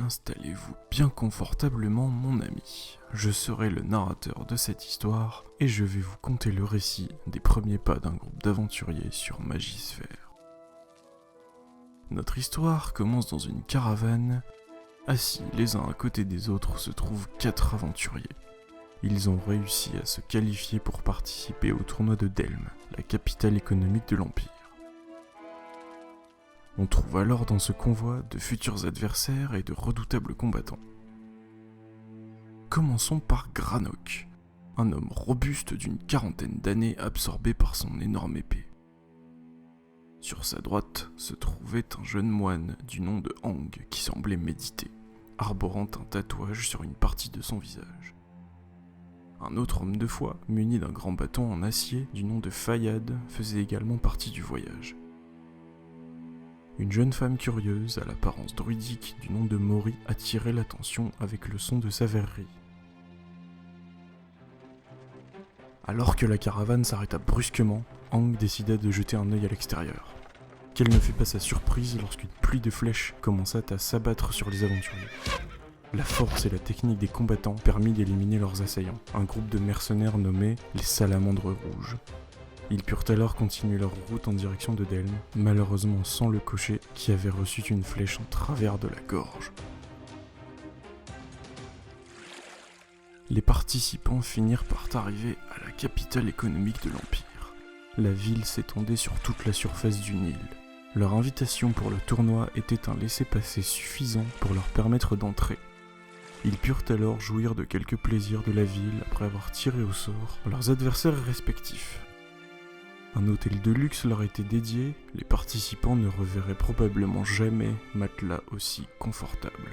Installez-vous bien confortablement, mon ami. Je serai le narrateur de cette histoire et je vais vous conter le récit des premiers pas d'un groupe d'aventuriers sur Magisphère. Notre histoire commence dans une caravane. Assis les uns à côté des autres se trouvent 4 aventuriers. Ils ont réussi à se qualifier pour participer au tournoi de Delme, la capitale économique de l'Empire. On trouve alors dans ce convoi de futurs adversaires et de redoutables combattants. Commençons par Granok, un homme robuste d'une 40aine d'années absorbé par son énorme épée. Sur sa droite se trouvait un jeune moine du nom de Hang qui semblait méditer, arborant un tatouage sur une partie de son visage. Un autre homme de foi, muni d'un grand bâton en acier du nom de Fayad, faisait également partie du voyage. Une jeune femme curieuse, à l'apparence druidique du nom de Mori, attirait l'attention avec le son de sa verrerie. Alors que la caravane s'arrêta brusquement, Hang décida de jeter un œil à l'extérieur. Quelle ne fut pas sa surprise lorsqu'une pluie de flèches commença à s'abattre sur les aventuriers. La force et la technique des combattants permit d'éliminer leurs assaillants, un groupe de mercenaires nommés les Salamandres Rouges. Ils purent alors continuer leur route en direction de Delme, malheureusement sans le cocher qui avait reçu une flèche en travers de la gorge. Les participants finirent par arriver à la capitale économique de l'Empire. La ville s'étendait sur toute la surface du Nil. Leur invitation pour le tournoi était un laissez-passer suffisant pour leur permettre d'entrer. Ils purent alors jouir de quelques plaisirs de la ville après avoir tiré au sort leurs adversaires respectifs. Un hôtel de luxe leur était dédié, les participants ne reverraient probablement jamais matelas aussi confortable.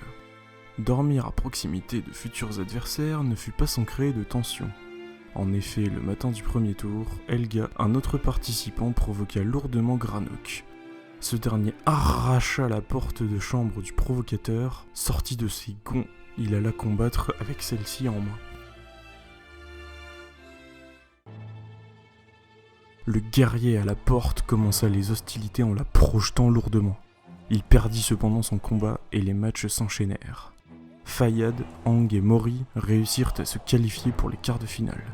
Dormir à proximité de futurs adversaires ne fut pas sans créer de tension. En effet, le matin du premier tour, Helga, un autre participant, provoqua lourdement Granok. Ce dernier arracha la porte de chambre du provocateur, sorti de ses gonds, il alla combattre avec celle-ci en main. Le guerrier à la porte commença les hostilités en la projetant lourdement. Il perdit cependant son combat et les matchs s'enchaînèrent. Fayad, Hang et Mori réussirent à se qualifier pour les quarts de finale.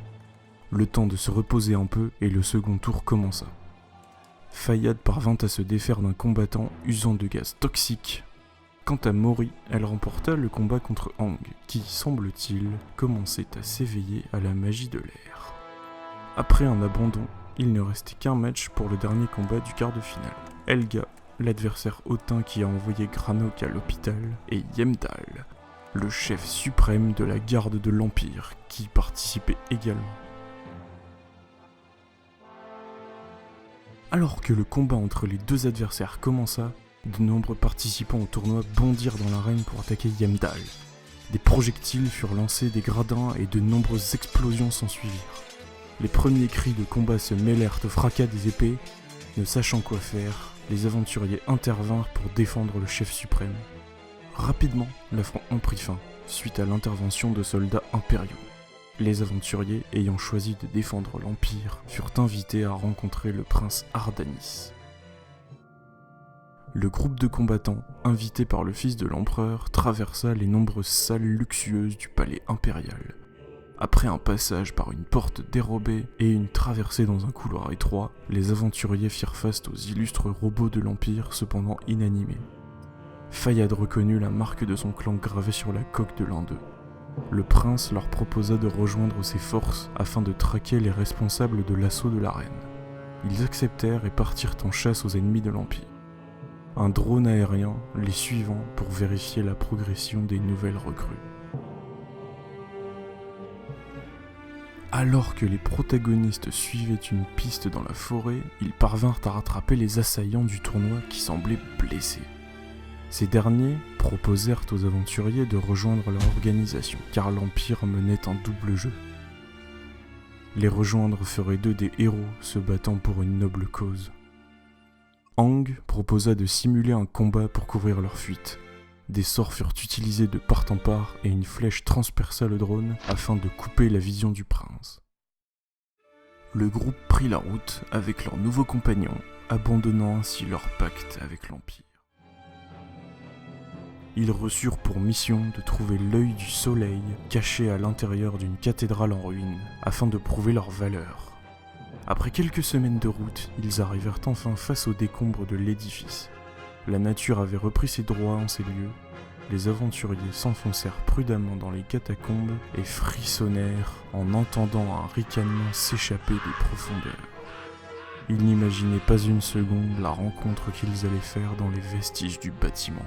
Le temps de se reposer un peu et le second tour commença. Fayad parvint à se défaire d'un combattant usant de gaz toxique. Quant à Mori, elle remporta le combat contre Hang, qui, semble-t-il, commençait à s'éveiller à la magie de l'air. Après un abandon, il ne restait qu'un match pour le dernier combat du quart de finale. Helga, l'adversaire hautain qui a envoyé Granok à l'hôpital, et Yemdal, le chef suprême de la garde de l'Empire, qui participait également. Alors que le combat entre les deux adversaires commença, de nombreux participants au tournoi bondirent dans l'arène pour attaquer Yemdal. Des projectiles furent lancés des gradins et de nombreuses explosions s'ensuivirent. Les premiers cris de combat se mêlèrent au fracas des épées. Ne sachant quoi faire, les aventuriers intervinrent pour défendre le chef suprême. Rapidement, l'affrontement prit fin, suite à l'intervention de soldats impériaux. Les aventuriers, ayant choisi de défendre l'Empire, furent invités à rencontrer le prince Ardanis. Le groupe de combattants, invité par le fils de l'empereur, traversa les nombreuses salles luxueuses du palais impérial. Après un passage par une porte dérobée et une traversée dans un couloir étroit, les aventuriers firent face aux illustres robots de l'Empire, cependant inanimés. Fayad reconnut la marque de son clan gravée sur la coque de l'un d'eux. Le prince leur proposa de rejoindre ses forces afin de traquer les responsables de l'assaut de la reine. Ils acceptèrent et partirent en chasse aux ennemis de l'Empire. Un drone aérien les suivant pour vérifier la progression des nouvelles recrues. Alors que les protagonistes suivaient une piste dans la forêt, ils parvinrent à rattraper les assaillants du tournoi qui semblaient blessés. Ces derniers proposèrent aux aventuriers de rejoindre leur organisation, car l'Empire menait un double jeu. Les rejoindre ferait d'eux des héros se battant pour une noble cause. Hang proposa de simuler un combat pour couvrir leur fuite. Des sorts furent utilisés de part en part et une flèche transperça le drone afin de couper la vision du prince. Le groupe prit la route avec leurs nouveaux compagnons, abandonnant ainsi leur pacte avec l'Empire. Ils reçurent pour mission de trouver l'œil du soleil caché à l'intérieur d'une cathédrale en ruine, afin de prouver leur valeur. Après quelques semaines de route, ils arrivèrent enfin face aux décombres de l'édifice. La nature avait repris ses droits en ces lieux. Les aventuriers s'enfoncèrent prudemment dans les catacombes et frissonnèrent en entendant un ricanement s'échapper des profondeurs. Ils n'imaginaient pas une seconde la rencontre qu'ils allaient faire dans les vestiges du bâtiment.